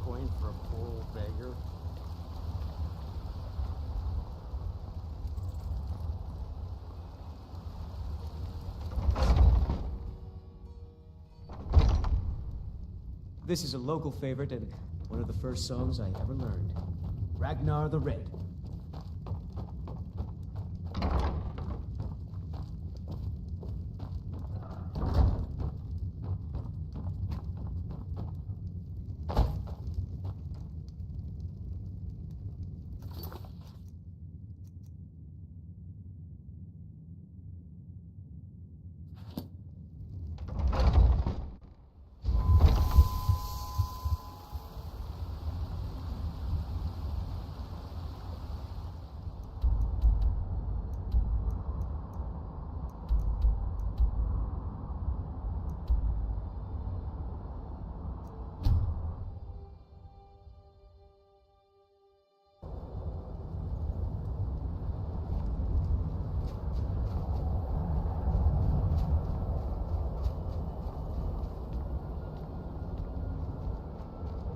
coin for a poor old beggar? This is a local favorite and one of the first songs I ever learned. Ragnar the Red.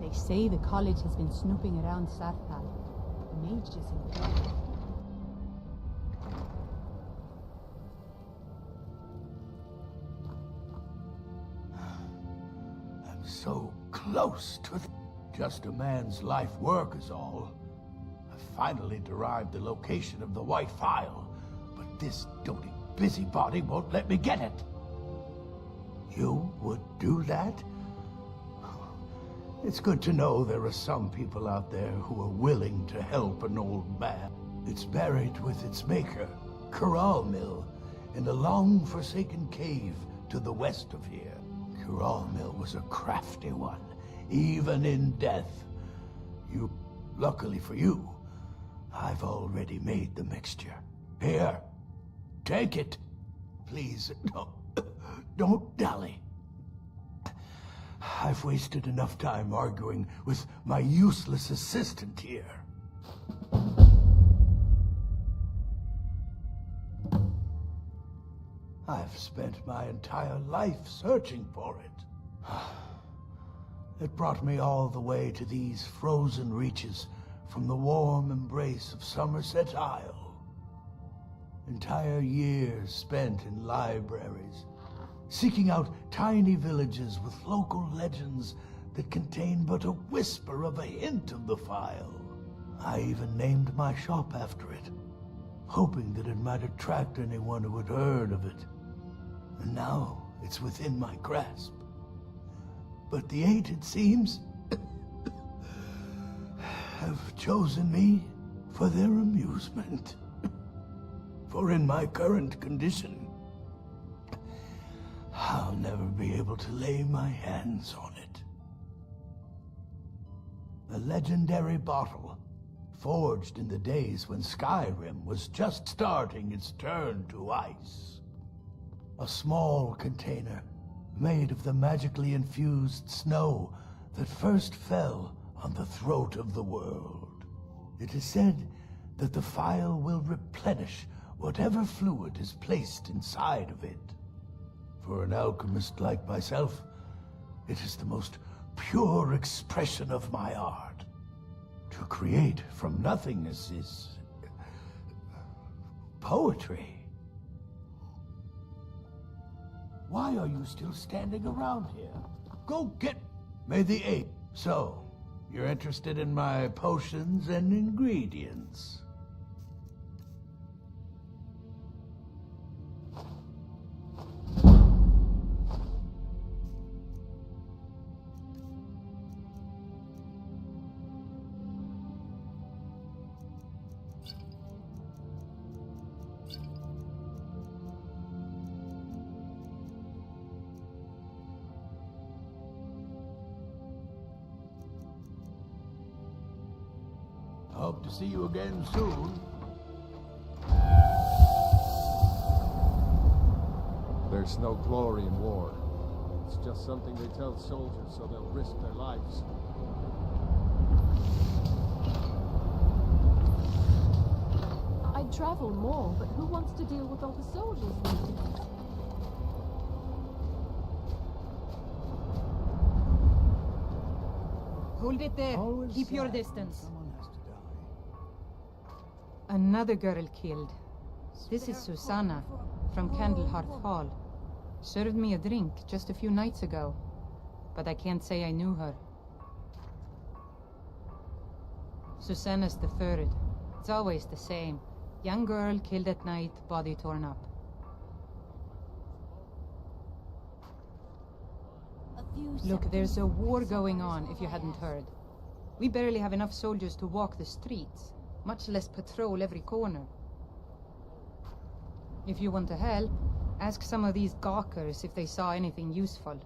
They say the college has been snooping around Sarthal. Mages included. I'm so close to just a man's life work is all. I finally derived the location of the White Phial, but this doting busybody won't let me get it. You would do that? It's good to know there are some people out there who are willing to help an old man. It's buried with its maker, Mill, in a long-forsaken cave to the west of here. Mill was a crafty one, even in death. Luckily for you, I've already made the mixture. Here, take it. Please, don't dally. I've wasted enough time arguing with my useless assistant here. I've spent my entire life searching for it. It brought me all the way to these frozen reaches from the warm embrace of Somerset Isle. Entire years spent in libraries, seeking out tiny villages with local legends that contain but a whisper of a hint of the Phial. I even named my shop after it, hoping that it might attract anyone who had heard of it. And now it's within my grasp. But the Eight, it seems, have chosen me for their amusement. For in my current condition, I'll never be able to lay my hands on it. A legendary bottle, forged in the days when Skyrim was just starting its turn to ice. A small container made of the magically infused snow that first fell on the throat of the world. It is said that the Phial will replenish whatever fluid is placed inside of it. For an alchemist like myself, it is the most pure expression of my art. To create from nothingness is poetry. Why are you still standing around here? Go get... May the Eight. So, you're interested in my potions and ingredients? Hope to see you again soon. There's no glory in war. It's just something they tell soldiers so they'll risk their lives. I'd travel more, but who wants to deal with all the soldiers these days? Hold it there. Always Keep your sad distance. Someone has to die. Another girl killed. This is Susanna from Candlehearth Hall. Served me a drink just a few nights ago, but I can't say I knew her. Susanna's the third. It's always the same. Young girl killed at night, body torn up. Look, there's a war going on, if you hadn't heard. We barely have enough soldiers to walk the streets, much less patrol every corner. If you want to help, ask some of these gawkers if they saw anything useful.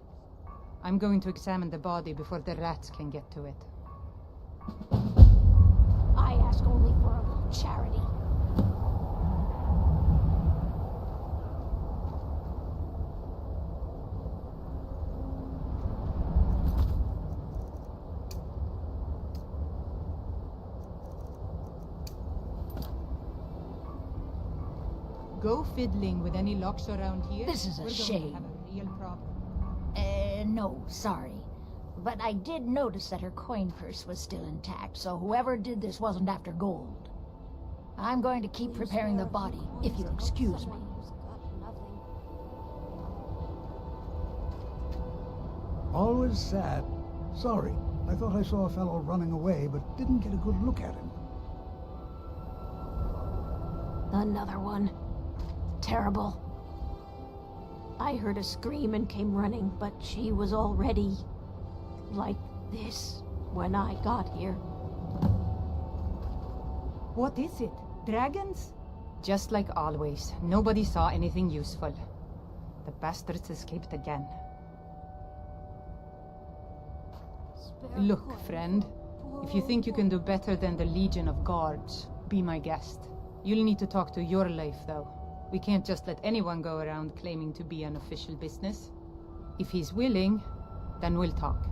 I'm going to examine the body before the rats can get to it. I ask only for a little charity. Go fiddling with any locks around here. This is a We're going shame. to have a real problem. No, sorry. But I did notice that her coin purse was still intact, so whoever did this wasn't after gold. I'm going to keep preparing the body, if you'll excuse me. Always sad. Sorry, I thought I saw a fellow running away, but didn't get a good look at him. Another one. Terrible. I heard a scream and came running, but she was already like this when I got here. What is it? Dragons? Just like always, nobody saw anything useful. The bastards escaped again. Look, friend. If you think you can do better than the Legion of Guards, be my guest. You'll need to talk to your life, though. We can't just let anyone go around claiming to be an official business. If he's willing, then we'll talk.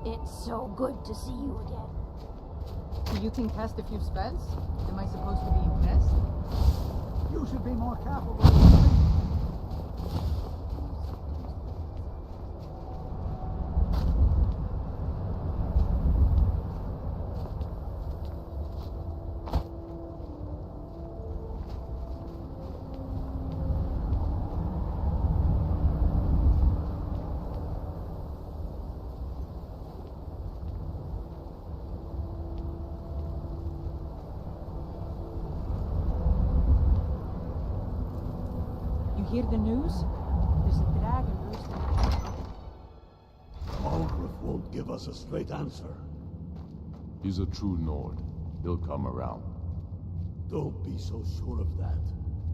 It's so good to see you again. You can cast a few spells? Am I supposed to be impressed? You should be more careful with your Hear the news? There's a dragon roosting. Algrith won't give us a straight answer. He's a true Nord. He'll come around. Don't be so sure of that.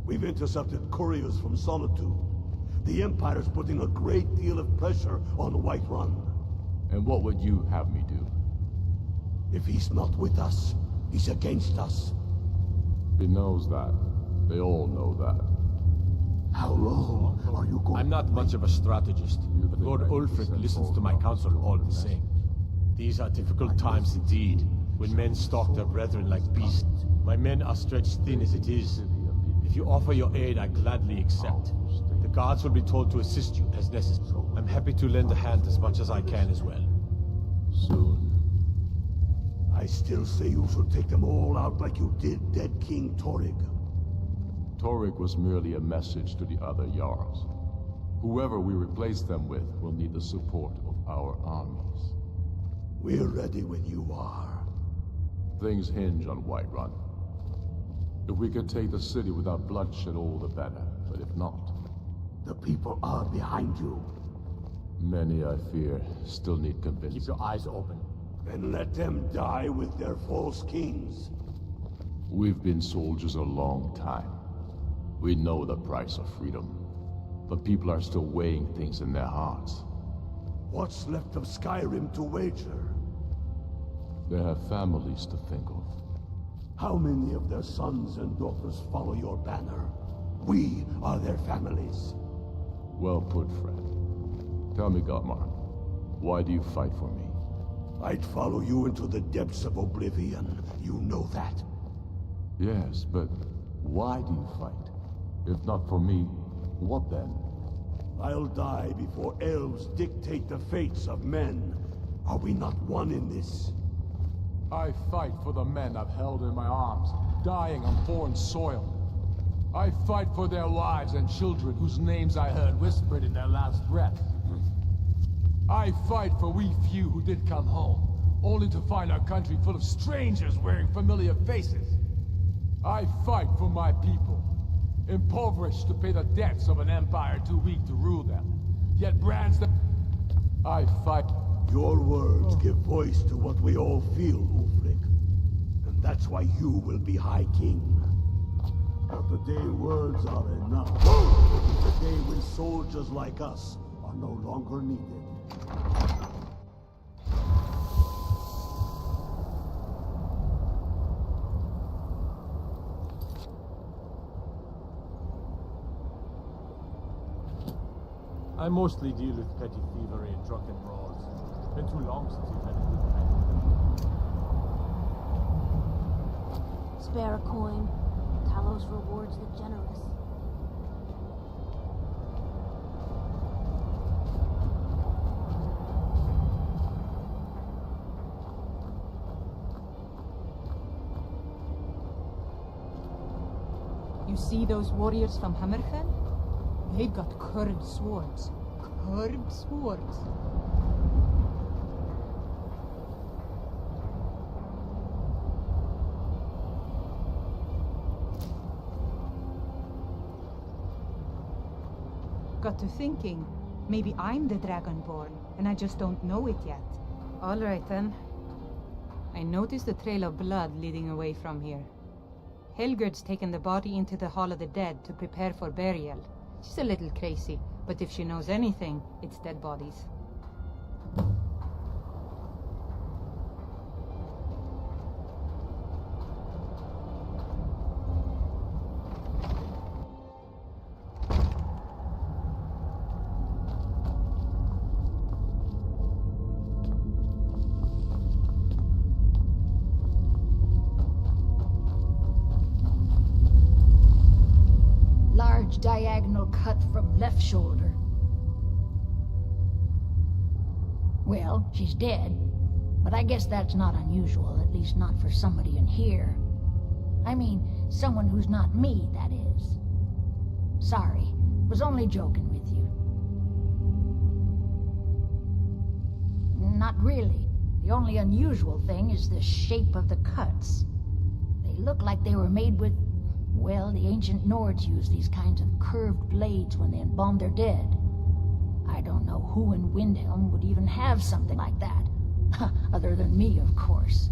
We've intercepted couriers from Solitude. The Empire's putting a great deal of pressure on Whiterun. And what would you have me do? If he's not with us, he's against us. He knows that. They all know that. How long are you going I'm not much of a strategist, You but think Lord I can Ulfric send listens all to my the counsel all the officers? same. These are difficult times indeed, when men stalk their brethren like beasts. My men are stretched thin as it is. If you offer your aid, I gladly accept. The guards will be told to assist you as necessary. I'm happy to lend a hand as much as I can as well. Soon. I still say you should take them all out like you did dead King Torrig. Torrig was merely a message to the other Jarls. Whoever we replace them with will need the support of our armies. We're ready when you are. Things hinge on Whiterun. If we can take the city without bloodshed, all the better. But if not, The people are behind you. many, I fear, still need convincing. Keep your eyes open. Then let them die with their false kings. We've been soldiers a long time. We know the price of freedom. But people are still weighing things in their hearts. What's left of Skyrim to wager? They have families to think of. How many of their sons and daughters follow your banner? We are their families. Well put, friend. Tell me, Gotmar, why do you fight for me? I'd follow you into the depths of oblivion. You know that. Yes, but why do you fight? If not for me, what then? I'll die before elves dictate the fates of men. Are we not one in this? I fight for the men I've held in my arms, dying on foreign soil. I fight for their wives and children whose names I heard whispered in their last breath. I fight for we few who did come home, only to find our country full of strangers wearing familiar faces. I fight for my people, impoverished to pay the debts of an empire too weak to rule them, yet brands them. I fight. Your words give voice to what we all feel, Ulfric. And that's why you will be High King. But the day words are enough, the day when soldiers like us are no longer needed. I mostly deal with petty thievery and drunken brawls. Been too long since you've had a good night. Spare a coin. Talos rewards the generous. You see those warriors from Hammerfell? They've got curved swords. Curved swords. Got to thinking, maybe I'm the Dragonborn, and I just don't know it yet. All right then. I noticed a trail of blood leading away from here. Helgerd's taken the body into the Hall of the Dead to prepare for burial. She's a little crazy, but if she knows anything, it's dead bodies. Diagonal cut from left shoulder. Well, she's dead, but I guess that's not unusual, at least not for somebody in here. I mean, someone who's not me, that is. Sorry, was only joking with you. Not really. The only unusual thing is the shape of the cuts. They look like they were made with... Well, the ancient Nords used these kinds of curved blades when they embalmed their dead. I don't know who in Windhelm would even have something like that. Other than me, of course.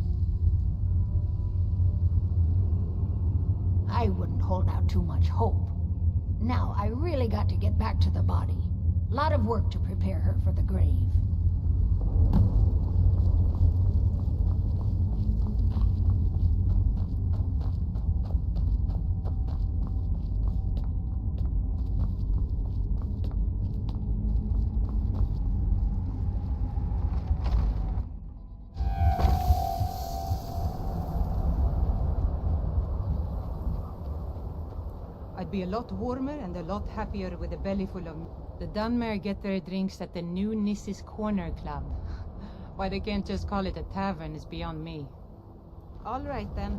I wouldn't hold out too much hope. Now, I really got to get back to the body. A lot of work to prepare her for the grave. I'd be a lot warmer and a lot happier with a belly full of... The Dunmer get their drinks at the new Nissis Corner Club. Why they can't just call it a tavern is beyond me. All right then.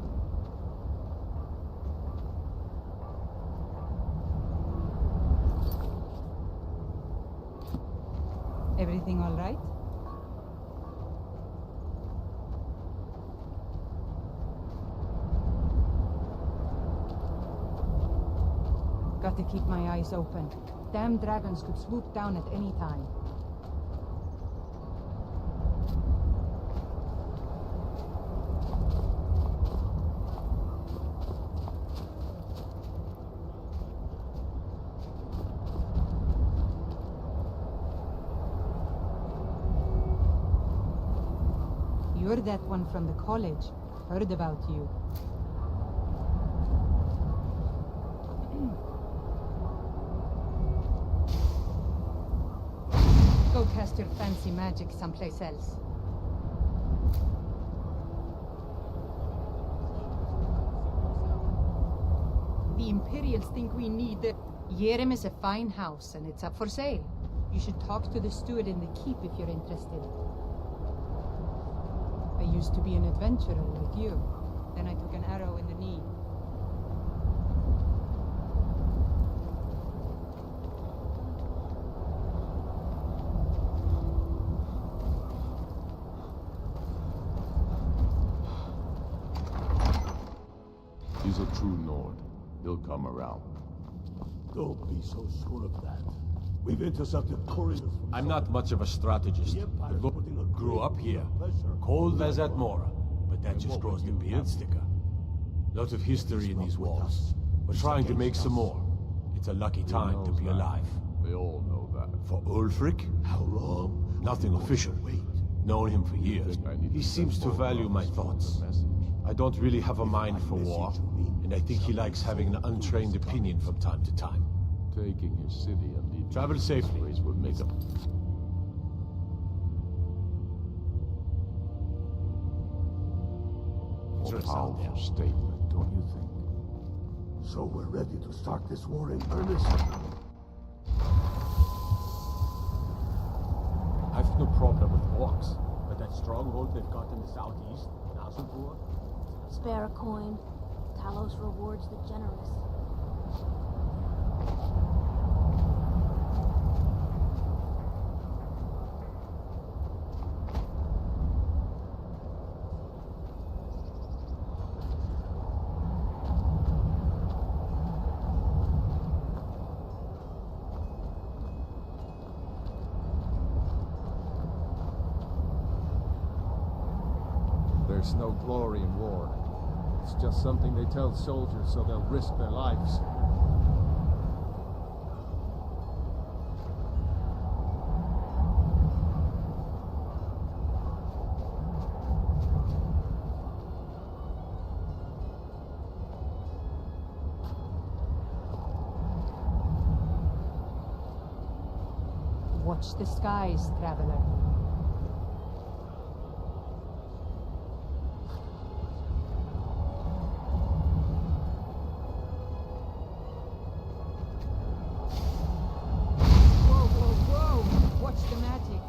Everything all right? Got to keep my eyes open. Damn dragons could swoop down at any time. You're that one from the college. Heard about you. Go cast your fancy magic someplace else. The Imperials think we need the... Yerim is a fine house, and it's up for sale. You should talk to the steward in the keep if you're interested. I used to be an adventurer like you. Then I took an arrow in the knee. He's a true Nord. He'll come around. Don't be so sure of that. We've intercepted couriers from I'm not much of a strategist. But grew up here. Cold as at Mora. But that just grows the beard sticker. Lot of history in these walls. We're trying to make some more. It's a lucky time to be alive. They all know that. For Ulfric? How long? Nothing official. Known him for years. He seems to value my thoughts. I don't really have a mind for war, and I think he likes having an untrained opinion from time to time. Taking his city and leaving. Travel safely. Would make a... Powerful statement, don't you think? So we're ready to start this war in earnest? I've no problem with orcs, but that stronghold they've got in the southeast, Nazgûl, Spare a coin. Talos rewards the generous. There's no glory in war. It's just something they tell soldiers so they'll risk their lives. Watch the skies, traveler. Watch the magic.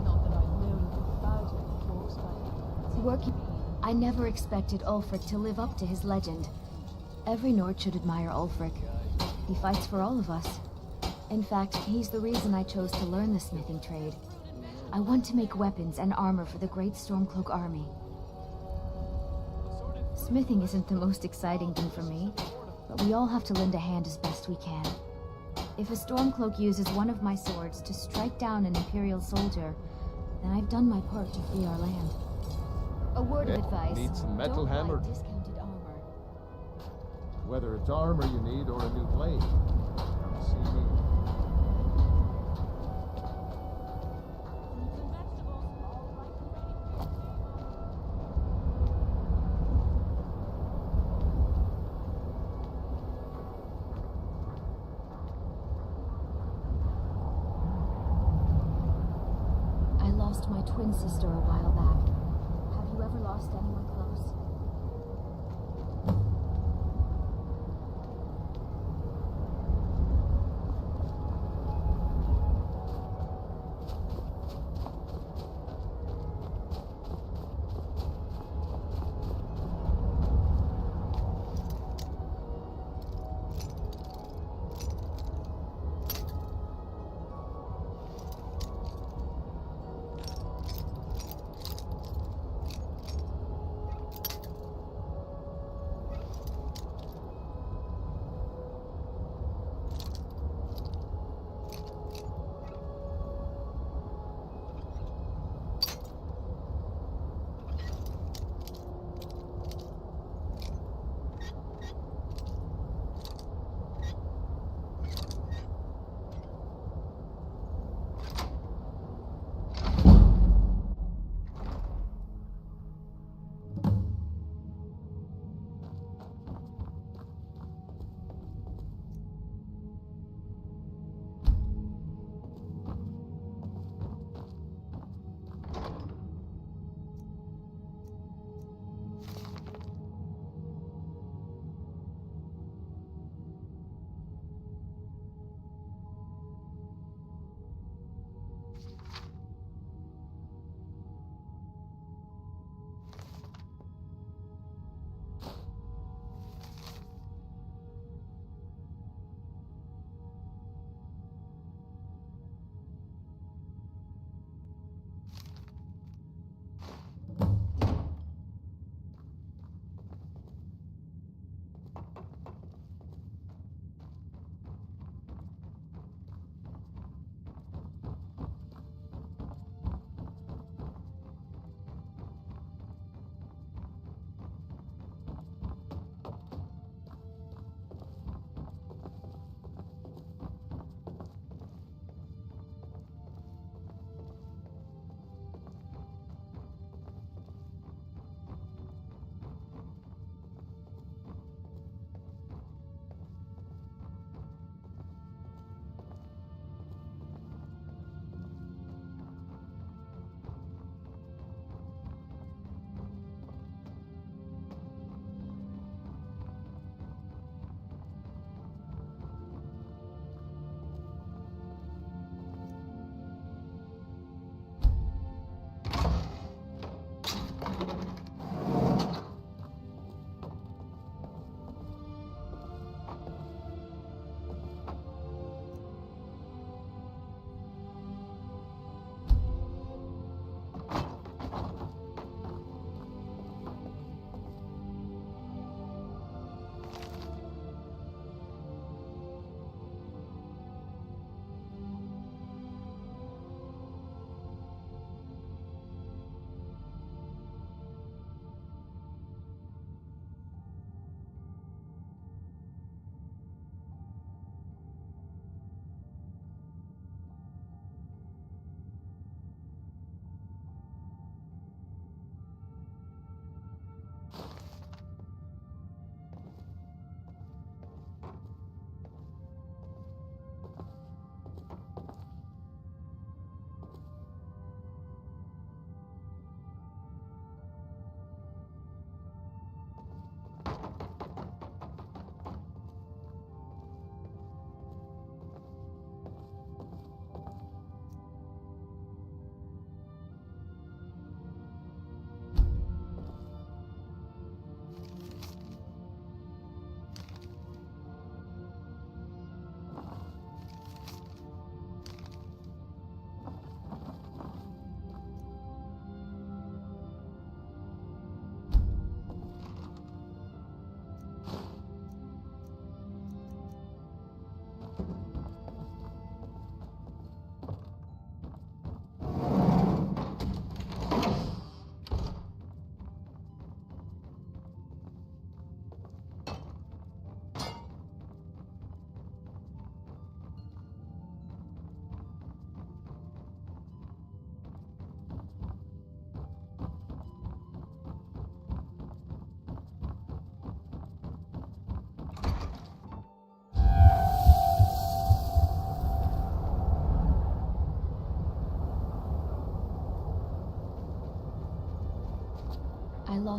Not that I've known about it, of course, but Working. I never expected Ulfric to live up to his legend. Every Nord should admire Ulfric. He fights for all of us. In fact, he's the reason I chose to learn the smithing trade. I want to make weapons and armor for the great Stormcloak army. Smithing isn't the most exciting thing for me, but we all have to lend a hand as best we can. If a Stormcloak uses one of my swords to strike down an Imperial soldier, then I've done my part to free our land. A word of advice. Need some metal Don't buy hammer? discounted armor. Whether it's armor you need or a new blade. Come see me. I lost my twin sister a while back. Have you ever lost anyone close?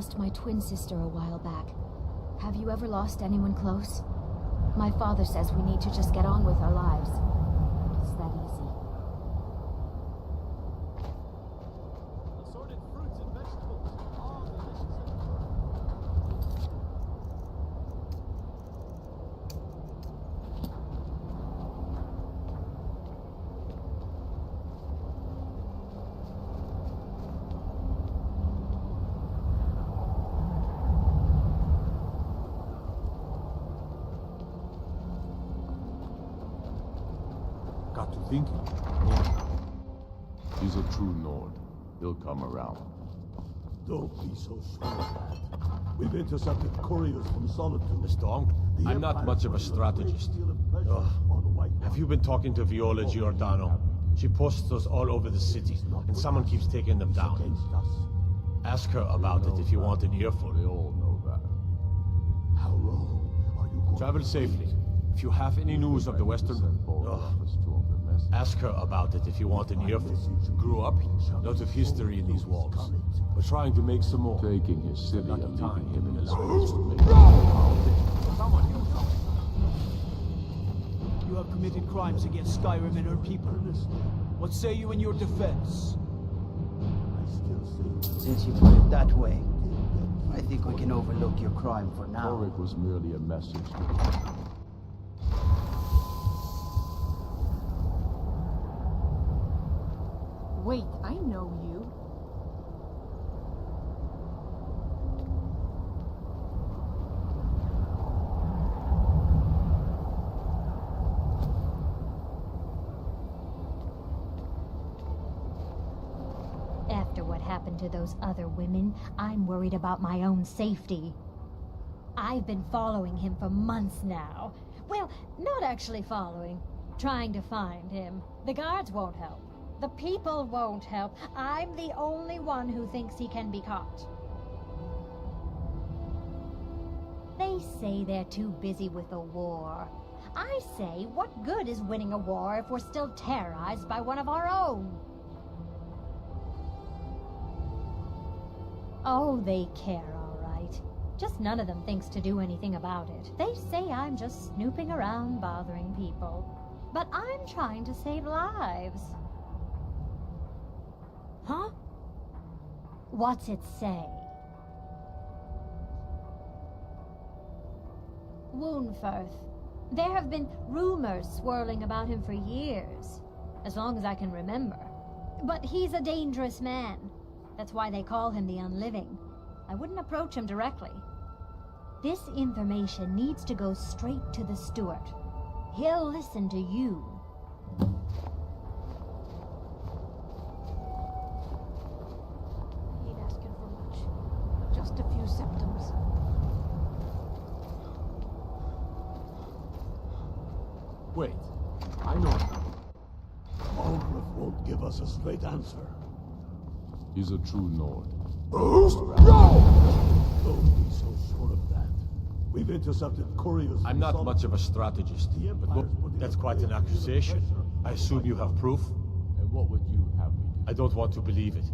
lost my twin sister a while back. Have you ever lost anyone close? My father says we need to just get on with our lives. It's that easy. Assorted fruits and vegetables. All delicious. Got to thinking. He's a true Nord. He'll come around. Don't be so sure of that. We've intercepted couriers from Solitude. The Storm? The I'm not Empire's much of a putting great strategist. deal of pressure Ugh. on the White Have you been talking to Viola Giordano? She posts us all over the city, and someone keeps taking them down. against us. Ask her about it if you want an earful. They all know that. How long are you going Travel to safely. If you have any news of the Western... Send Borg Ugh. a stronger message. Ask her about it if you want an earful. Grew up, lots of history in these walls. We're trying to make some more. Taking his city Lucky and time. leaving him in disgrace Allows- will make him Someone, You have committed crimes against Skyrim and her people. What say you in your defense? I still say Since you put it that way, I think we can overlook your crime for now. Ulrich was merely a message. Wait, I know you. After what happened to those other women, I'm worried about my own safety. I've been following him for months now. Well, not actually following. Trying to find him. The guards won't help. The people won't help. I'm the only one who thinks he can be caught. They say they're too busy with the war. I say, what good is winning a war if we're still terrorized by one of our own? Oh, they care, all right. Just none of them thinks to do anything about it. They say I'm just snooping around bothering people. But I'm trying to save lives. Huh? What's it say? Woundfirth. There have been rumors swirling about him for years. As long as I can remember. But he's a dangerous man. That's why they call him the Unliving. I wouldn't approach him directly. This information needs to go straight to the steward. He'll listen to you. He ain't asking for much. Just a few symptoms. Wait, I know. Ulrich won't give us a straight answer. He's a true Nord. Don't be so sure of that. We've intercepted couriers. I'm not much of a strategist, but that's quite an accusation. I assume you have proof? And what would you have me do? I don't want to believe it.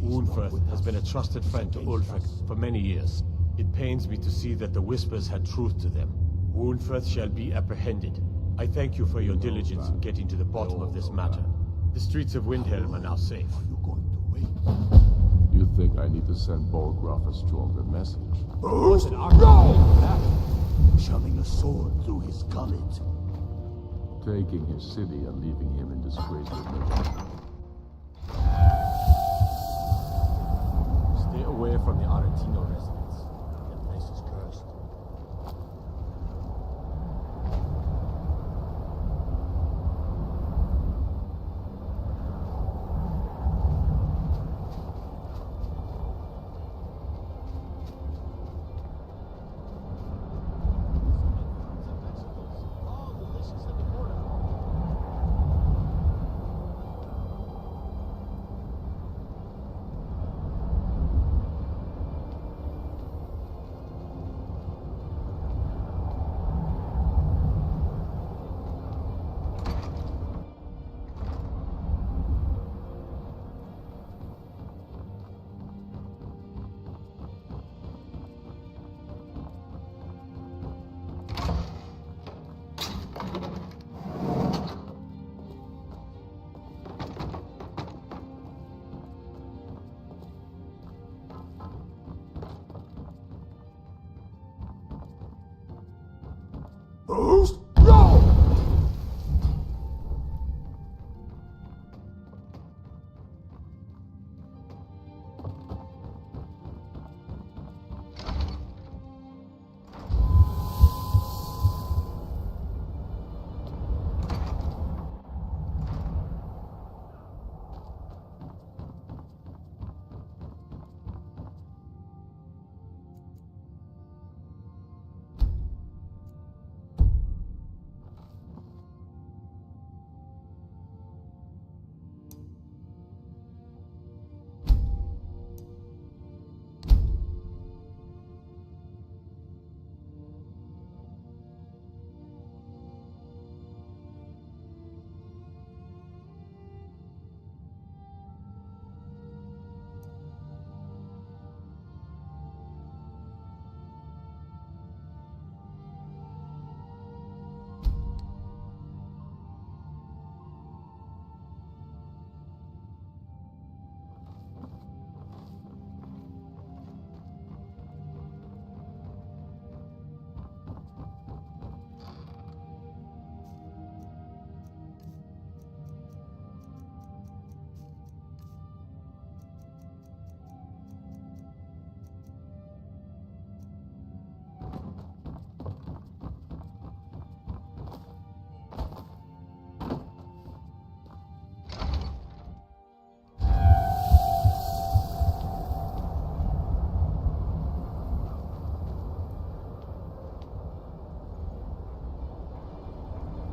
Woundfirth has been a trusted friend to Ulfric for many years. It pains me to see that the Whispers had truth to them. Woundfirth shall be apprehended. I thank you for your diligence in getting to the bottom of this matter. The streets of Windhelm are now safe. Are you going to wait? You think I need to send Borgroff a stronger message? What's an argument? Shoving a sword through his gullet. Taking his city and leaving him in disgrace will make him. Stay away from the Aretino residence. That place is cursed. Boost! Go!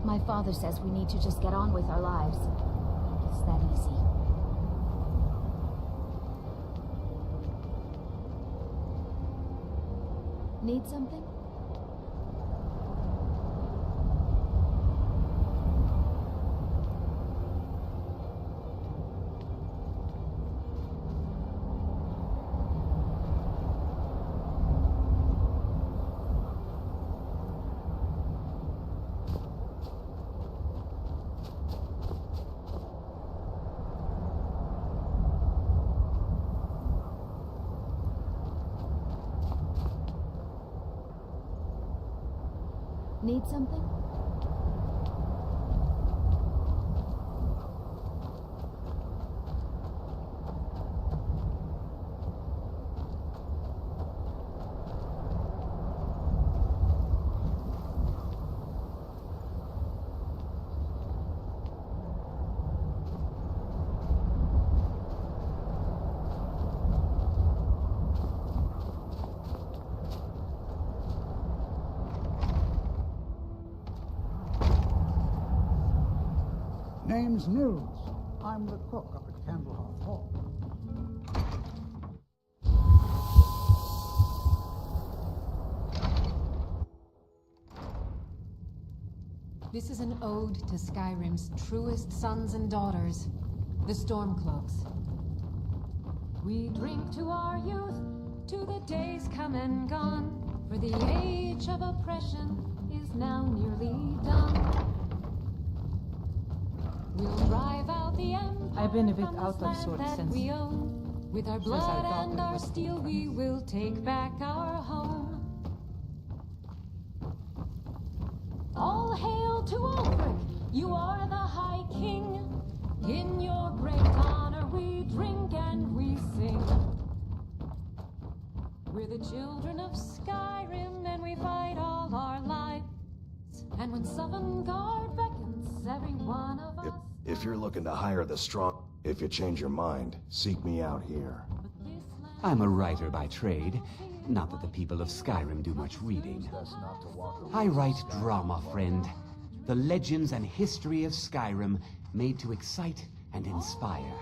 My father says we need to just get on with our lives. It's that easy. Need something? Need something? Name's Nils. I'm the cook up at Candlehearth Hall. This is an ode to Skyrim's truest sons and daughters, the Stormcloaks. We drink to our youth, to the days come and gone, for the age of oppression is now nearly done. We'll drive out the empire. I've been a bit out of sorts since we own. With our blood and our steel, we will take back our home. All hail to Ulfric, you are the High King. In your great honor we drink and we sing. We're the children of Skyrim and we fight all our lives. And when Sovngarde beckons, every one of us... If you're looking to hire the strong, if you change your mind, seek me out here. I'm a writer by trade. Not that the people of Skyrim do much reading. I write drama, friend. The legends and history of Skyrim made to excite and inspire.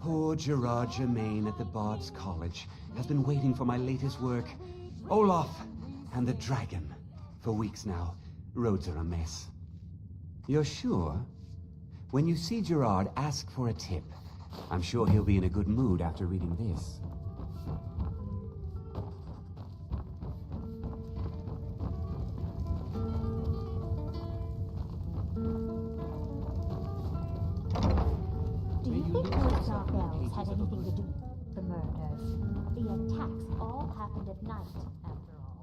Poor Gerard Germain at the Bard's College has been waiting for my latest work, Olaf and the Dragon, for weeks now. Roads are a mess. You're sure? When you see Gerard, ask for a tip. I'm sure he'll be in a good mood after reading this. Do you think those dark elves had anything to do with the murders? The attacks all happened at night, after all.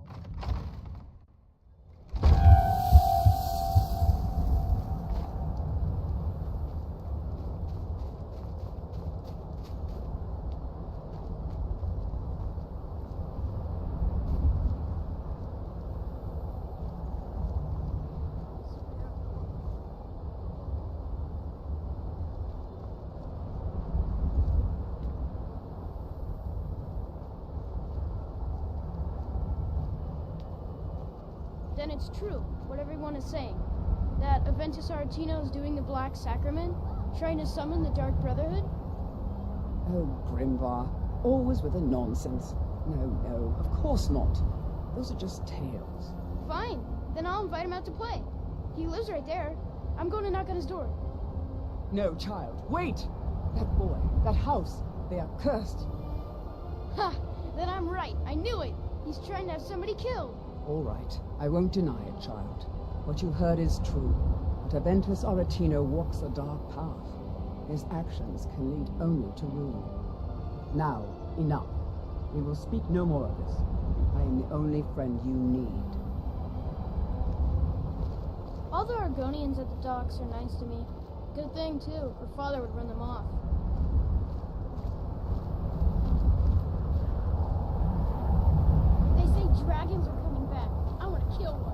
then it's true, what everyone is saying. That Aventus Aretino is doing the Black Sacrament, trying to summon the Dark Brotherhood? Oh, Grimvar, always with the nonsense. No, of course not. Those are just tales. Fine, then I'll invite him out to play. He lives right there. I'm going to knock on his door. No, child, wait! That boy, that house, they are cursed. Ha! Then I'm right. I knew it. He's trying to have somebody killed. All right, I won't deny it, child. What you heard is true. But Aventus Aretino walks a dark path. His actions can lead only to ruin. Now, enough. We will speak no more of this. I am the only friend you need. All the Argonians at the docks are nice to me. Good thing, too, or Father would run them off. They say dragons are coming back. I want to kill one.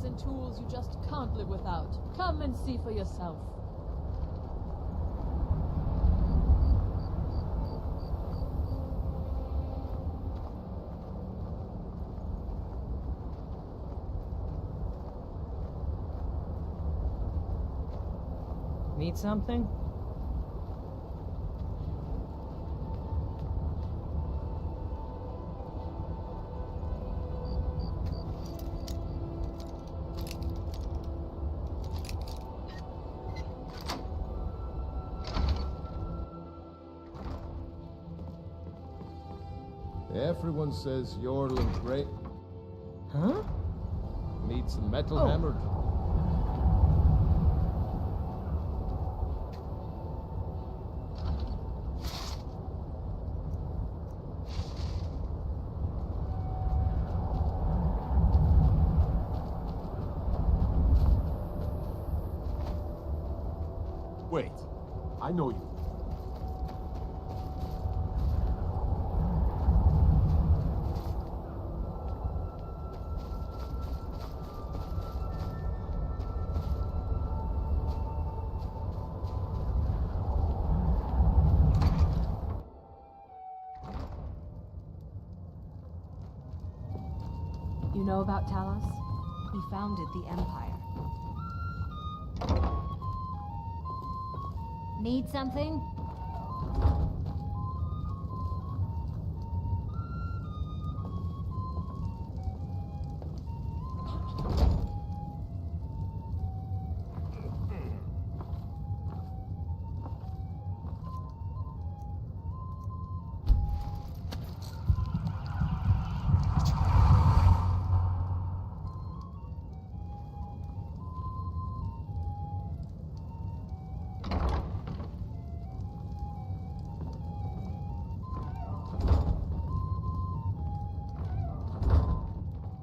And tools you just can't live without. Come and see for yourself. Need something? Everyone says Yorl and Grey... Huh? Need some metal Oh. hammered. Wait, I know you. You know about Talos? He founded the Empire. Need something?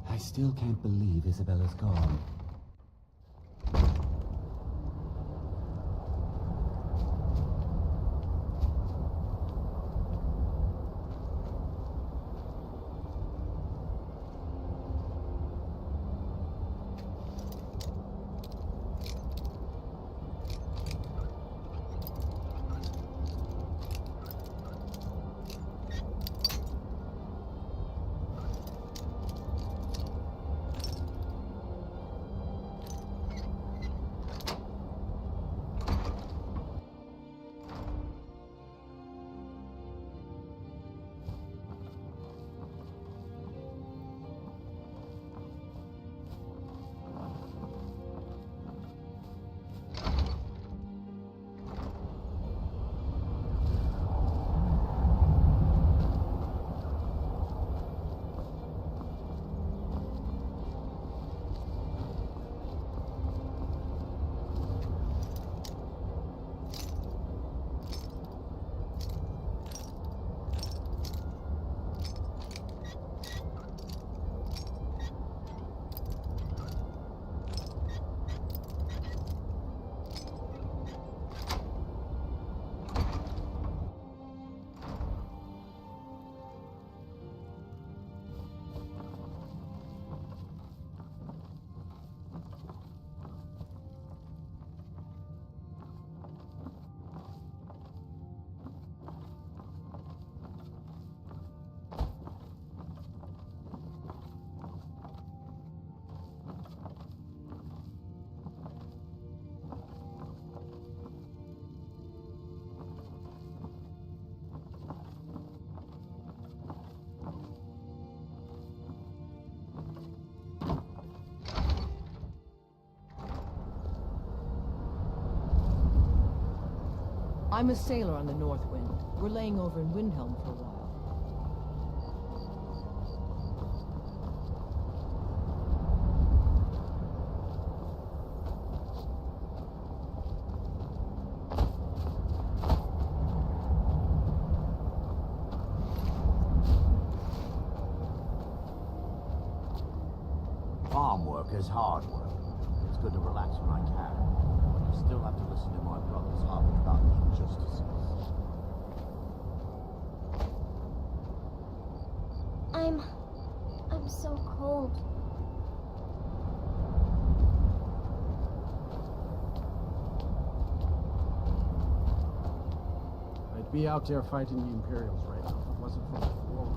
I still can't believe Isabella's gone. I'm a sailor on the North Wind. We're laying over in Windhelm for a while. Farm work is hard work. It's good to relax when I can. But you still have to listen to my brothers holler about injustices. I'm so cold. I'd be out there fighting the Imperials right now if it wasn't for that war.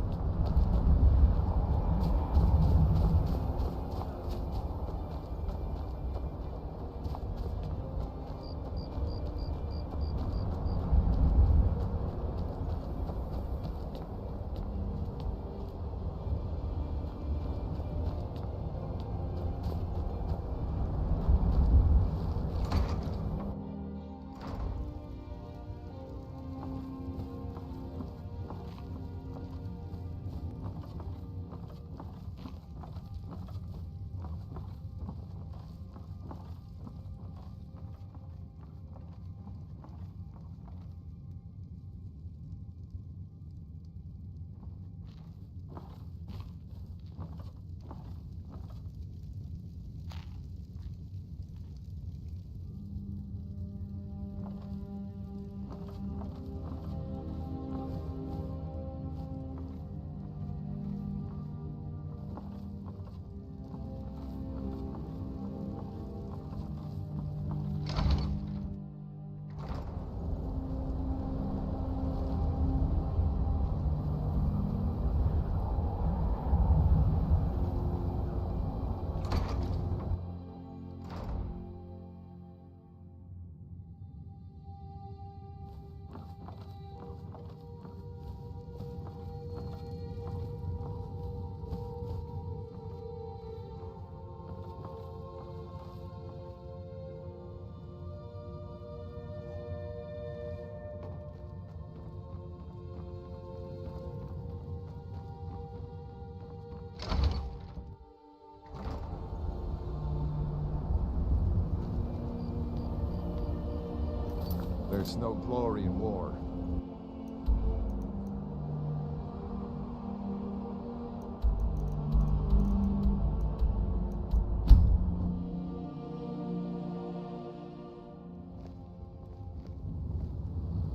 There's no glory in war.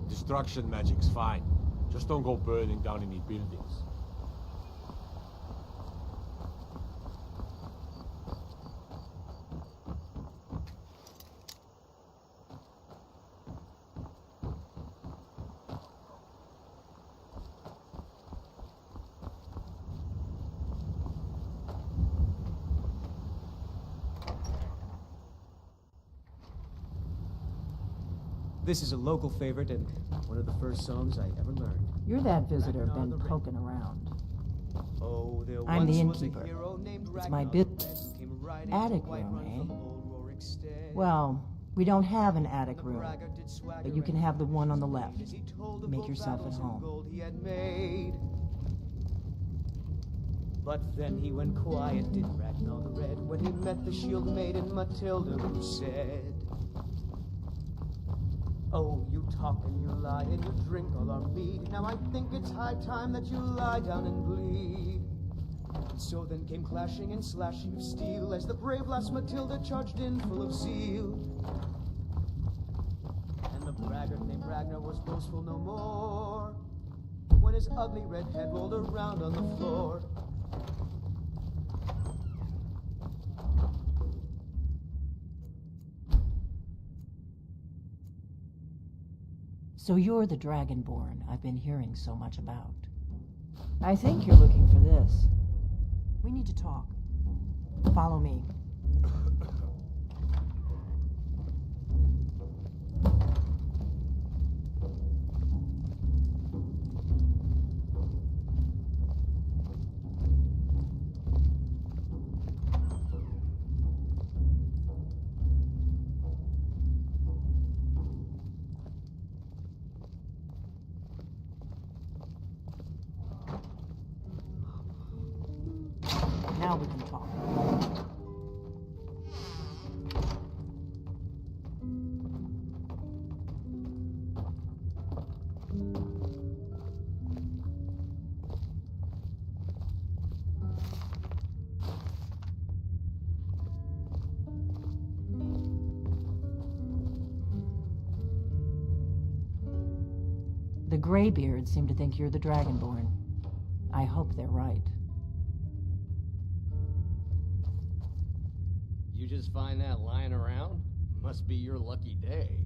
Destruction magic's fine. Just don't go burning down any buildings. This is a local favorite and one of the first songs I ever learned. You're that visitor been poking around. Oh, there I'm the once was a innkeeper. hero named It's my Ragnar, business. who came riding Attic to White room, Run eh? from old Rorik's stead. Well, we don't have an attic room, Braggart did swagger but you can and have the one on the left. as he told of Make old yourself at battles and home. gold he had made. But then he went quiet, did Ragnar the Red, when he met the shield maiden Matilda, who said, "Oh, you talk and you lie and you drink all our mead. Now I think it's high time that you lie down and bleed." So then came clashing and slashing of steel as the brave lass Matilda charged in full of zeal. And the braggart named Ragnar was boastful no more when his ugly red head rolled around on the floor. So you're the Dragonborn I've been hearing so much about. I think you're looking for this. We need to talk. Follow me. Now we can talk. The Greybeards seem to think you're the Dragonborn. I hope they're right. You just find that lying around? Must be your lucky day.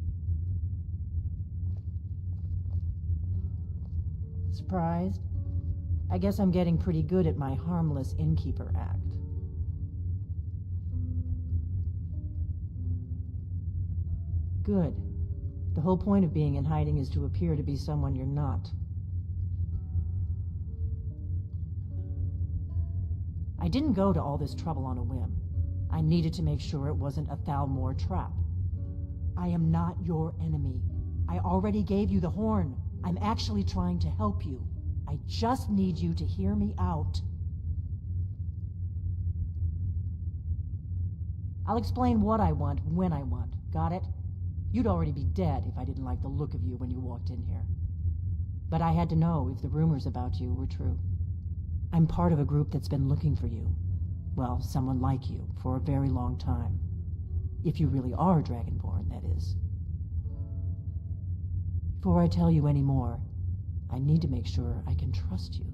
Surprised? I guess I'm getting pretty good at my harmless innkeeper act. Good. The whole point of being in hiding is to appear to be someone you're not. I didn't go to all this trouble on a whim. I needed to make sure it wasn't a Thalmor trap. I am not your enemy. I already gave you the horn. I'm actually trying to help you. I just need you to hear me out. I'll explain what I want when I want. Got it? You'd already be dead if I didn't like the look of you when you walked in here. But I had to know if the rumors about you were true. I'm part of a group that's been looking for you. Well, someone like you, for a very long time. If you really are Dragonborn, that is. Before I tell you any more, I need to make sure I can trust you.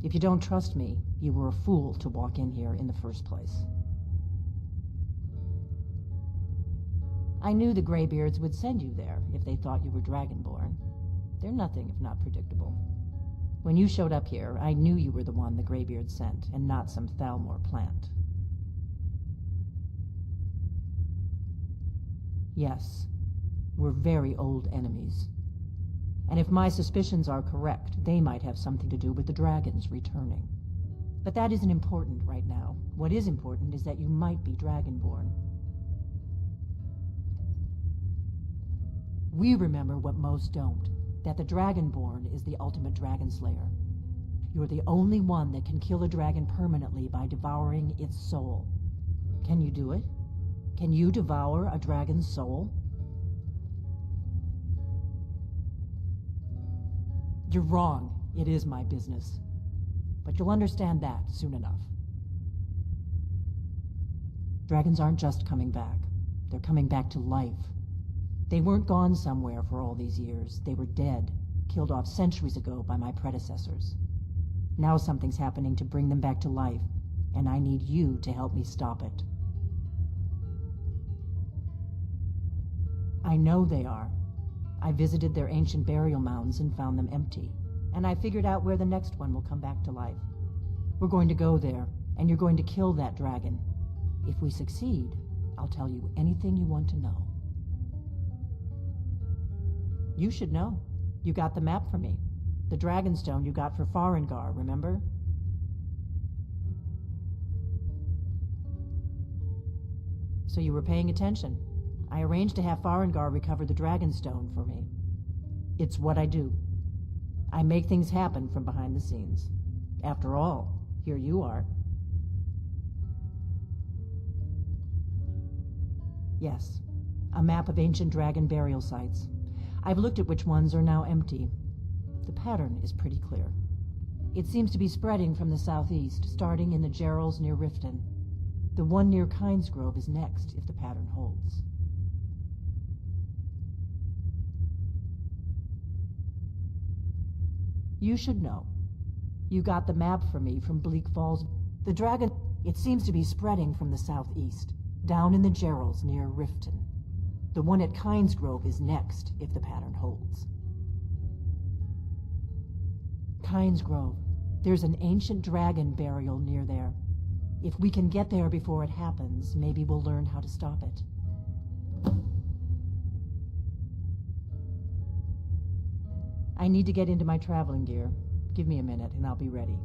If you don't trust me, you were a fool to walk in here in the first place. I knew the Greybeards would send you there if they thought you were Dragonborn. They're nothing if not predictable. When you showed up here, I knew you were the one the Greybeards sent, and not some Thalmor plant. Yes, we're very old enemies. And if my suspicions are correct, they might have something to do with the dragons returning. But that isn't important right now. What is important is that you might be Dragonborn. We remember what most don't, that the Dragonborn is the ultimate dragon slayer. You're the only one that can kill a dragon permanently by devouring its soul. Can you do it? Can you devour a dragon's soul? You're wrong. It is my business. But you'll understand that soon enough. Dragons aren't just coming back. They're coming back to life. They weren't gone somewhere for all these years. They were dead, killed off centuries ago by my predecessors. Now something's happening to bring them back to life, and I need you to help me stop it. I know they are. I visited their ancient burial mounds and found them empty, and I figured out where the next one will come back to life. We're going to go there, and you're going to kill that dragon. If we succeed, I'll tell you anything you want to know. You should know. You got the map for me. The Dragonstone you got for Farengar, remember? So you were paying attention. I arranged to have Farengar recover the Dragonstone for me. It's what I do. I make things happen from behind the scenes. After all, here you are. Yes, a map of ancient dragon burial sites. I've looked at which ones are now empty. The pattern is pretty clear. It seems to be spreading from the southeast, starting in the Gerals near Riften. The one near Kynesgrove is next, if the pattern holds. You should know. You got the map for me from Bleak Falls. The dragon, it seems to be spreading from the southeast, down in the Gerals near Riften. The one at Kynesgrove is next, if the pattern holds. Kynesgrove. There's an ancient dragon burial near there. If we can get there before it happens, maybe we'll learn how to stop it. I need to get into my traveling gear. Give me a minute and I'll be ready.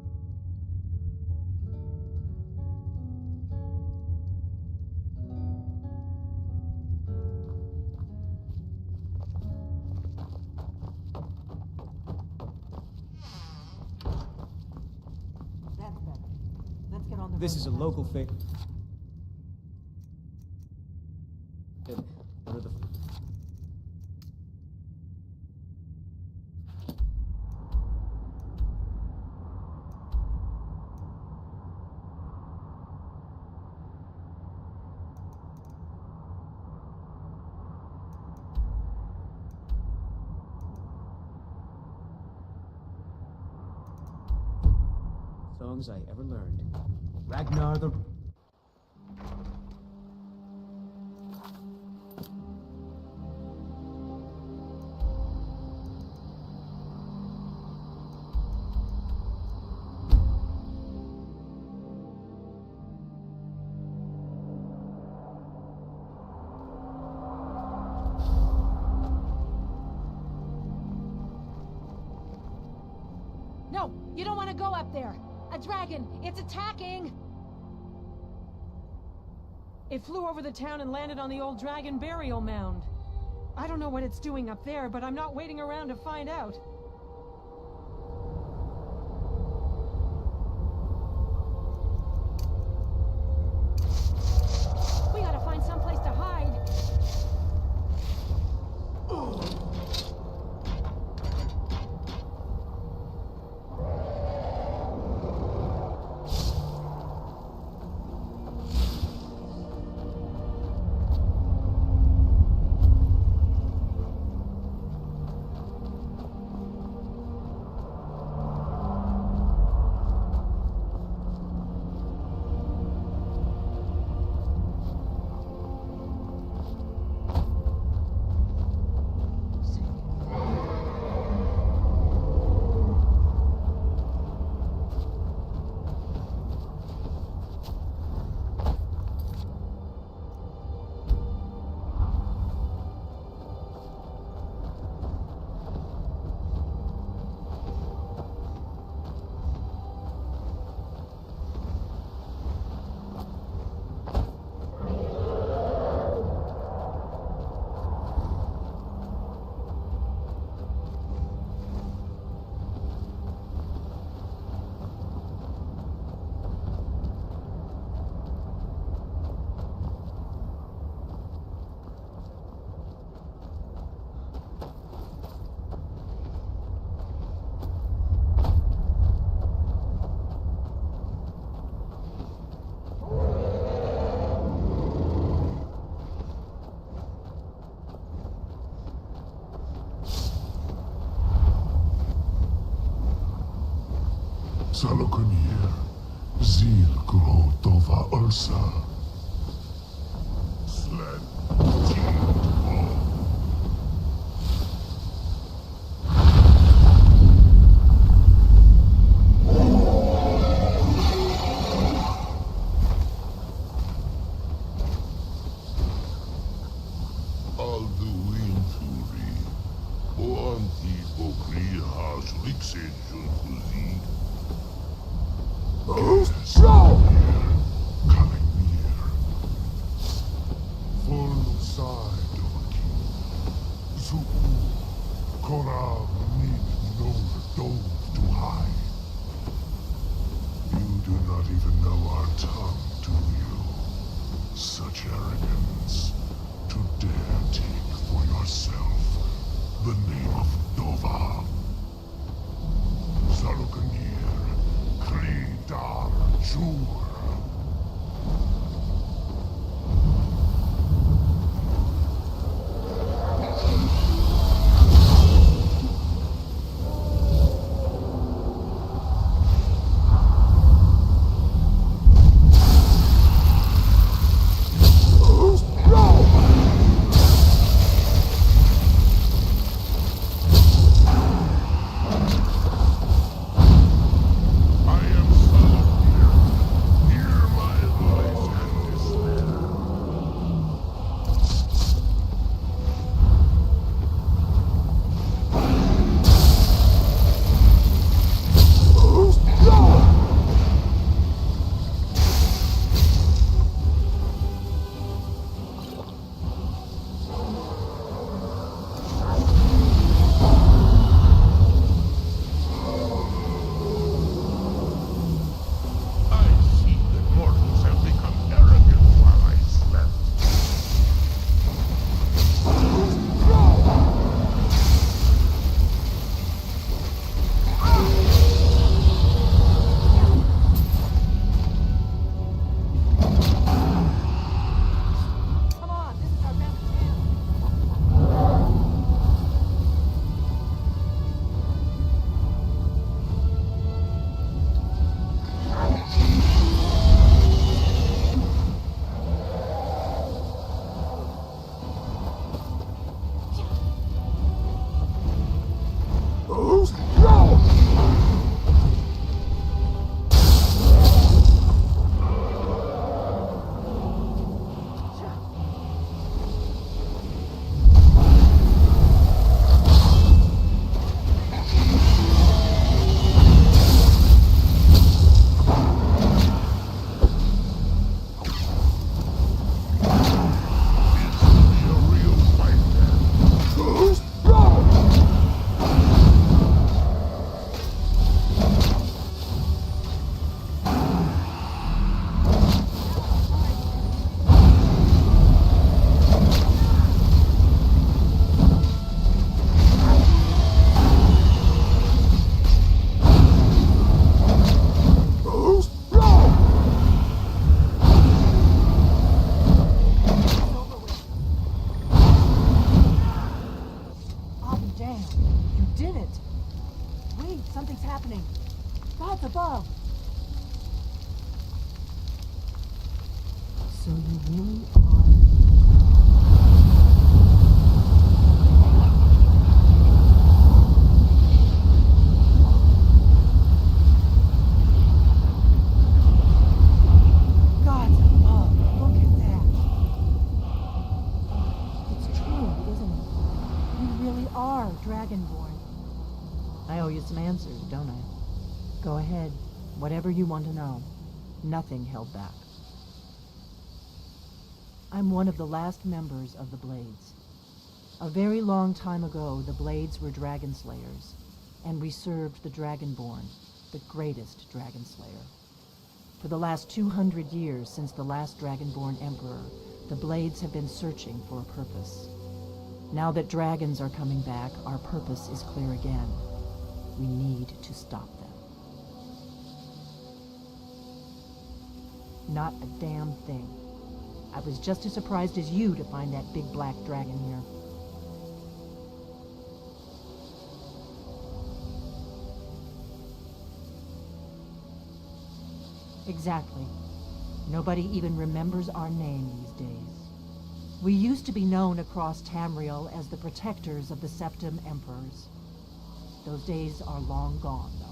That's better. Let's get on the This road is a to local Kynesgrove. thing. One of the songs I ever learned. Ragnar the... No, you don't want to go up there. A dragon! It's attacking! It flew over the town and landed on the old dragon burial mound. I don't know what it's doing up there, but I'm not waiting around to find out. We gotta find someplace to hide. Salokunier, Zil Gro Dova Ursa. Sled Alduin Fury, Oanti Bokri Has Lixin Junkuzi. Full side Doki. Zuku, Korab need no dove to hide. You do not even know our tongue, do you? Such arrogance. To dare take for yourself the name of Dova. Salukanir, Kridar Jur. So you really God above, look at that. It's true, isn't it? You really are Dragonborn. I owe you some answers, don't I? Go ahead. Whatever you want to know. Nothing held back. I'm one of the last members of the Blades. A very long time ago, the Blades were Dragon Slayers, and we served the Dragonborn, the greatest Dragon Slayer. For the last 200 years since the last Dragonborn Emperor, the Blades have been searching for a purpose. Now that dragons are coming back, our purpose is clear again. We need to stop them. Not a damn thing. I was just as surprised as you to find that big black dragon here. Exactly. Nobody even remembers our name these days. We used to be known across Tamriel as the protectors of the Septim Emperors. Those days are long gone, though.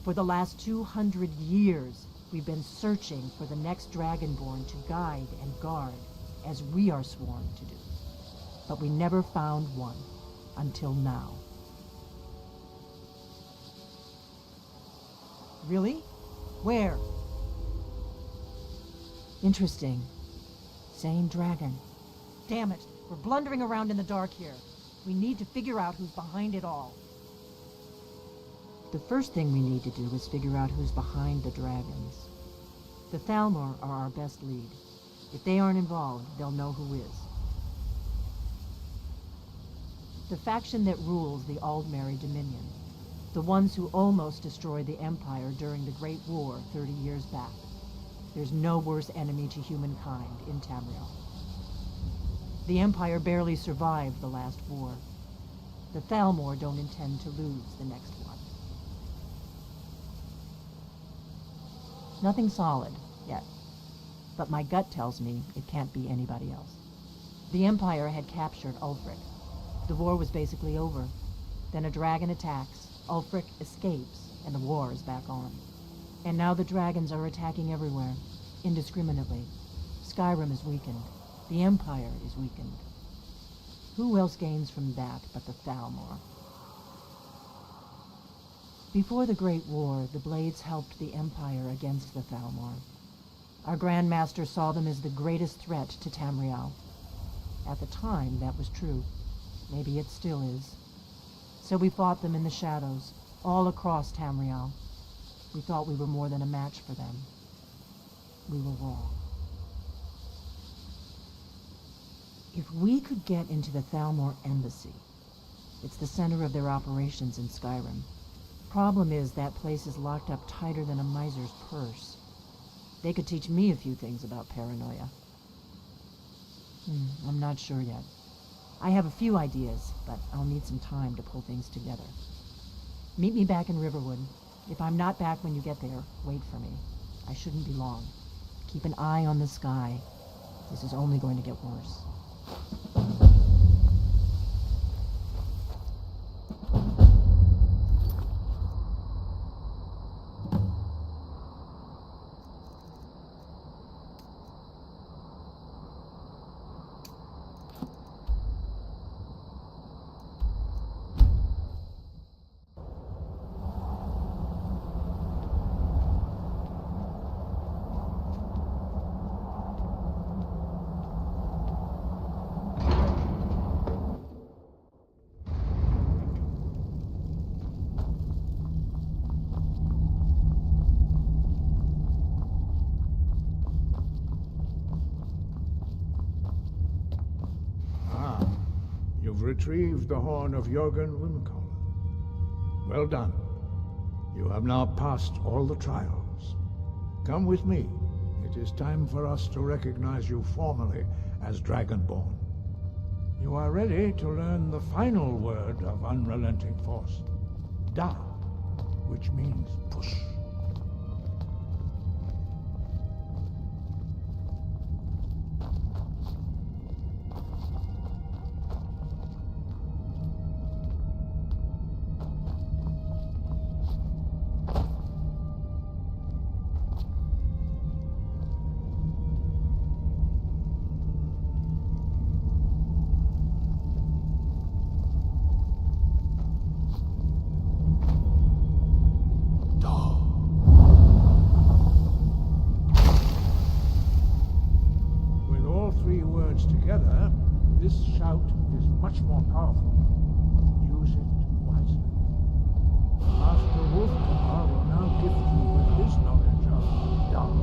For the last 200 years, we've been searching for the next Dragonborn to guide and guard, as we are sworn to do. But we never found one, until now. Really? Where? Interesting. Same dragon. Damn it, we're blundering around in the dark here. We need to figure out who's behind it all. The first thing we need to do is figure out who's behind the dragons. The Thalmor are our best lead. If they aren't involved, they'll know who is. The faction that rules the Aldmeri Dominion. The ones who almost destroyed the Empire during the Great War 30 years back. There's no worse enemy to humankind in Tamriel. The Empire barely survived the last war. The Thalmor don't intend to lose the next one. Nothing solid, yet. But my gut tells me it can't be anybody else. The Empire had captured Ulfric. The war was basically over. Then a dragon attacks, Ulfric escapes, and the war is back on. And now the dragons are attacking everywhere, indiscriminately. Skyrim is weakened. The Empire is weakened. Who else gains from that but the Thalmor? Before the Great War, the Blades helped the Empire against the Thalmor. Our Grand Master saw them as the greatest threat to Tamriel. At the time, that was true. Maybe it still is. So we fought them in the shadows, all across Tamriel. We thought we were more than a match for them. We were wrong. If we could get into the Thalmor embassy, it's the center of their operations in Skyrim. Problem is, that place is locked up tighter than a miser's purse. They could teach me a few things about paranoia. I'm not sure yet. I have a few ideas, but I'll need some time to pull things together. Meet me back in Riverwood. If I'm not back when you get there, wait for me. I shouldn't be long. Keep an eye on the sky. This is only going to get worse. Retrieved the horn of Jörgen Windcaller. Well done. You have now passed all the trials. Come with me. It is time for us to recognize you formally as Dragonborn. You are ready to learn the final word of unrelenting force. Da, which means push. Together, this shout is much more powerful. Use it wisely. Master Wolfgar will now gift you with his knowledge of Dark.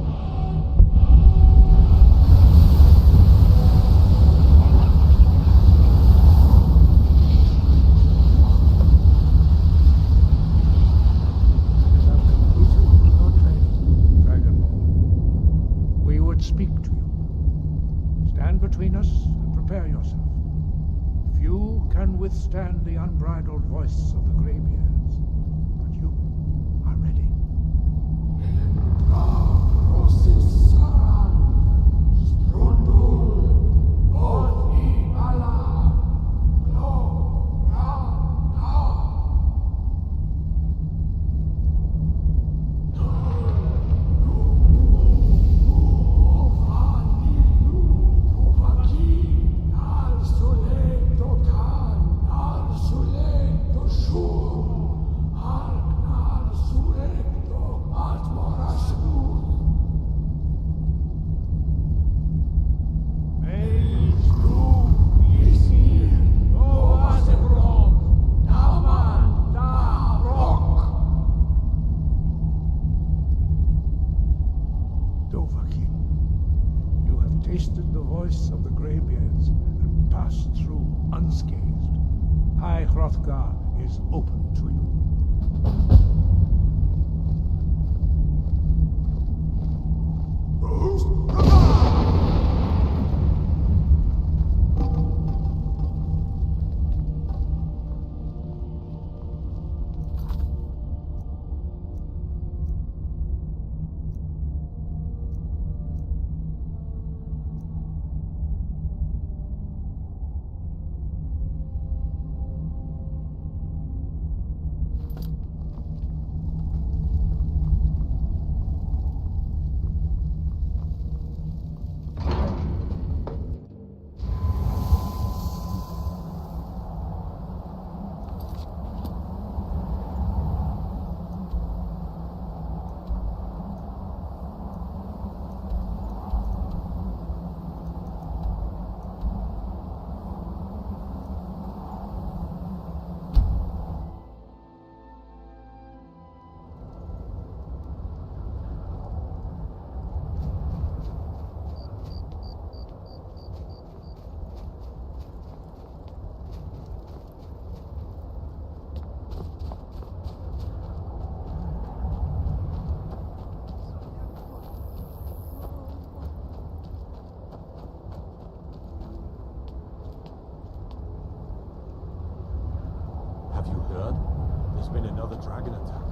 Speak to you. Stand between us and prepare yourself. Few can withstand the unbridled voice of the Greybeards, but you are ready. Dovahkiin. You have tasted the voice of the Greybeards and passed through unscathed. High Hrothgar is open to you. Have you heard? There's been another dragon attack.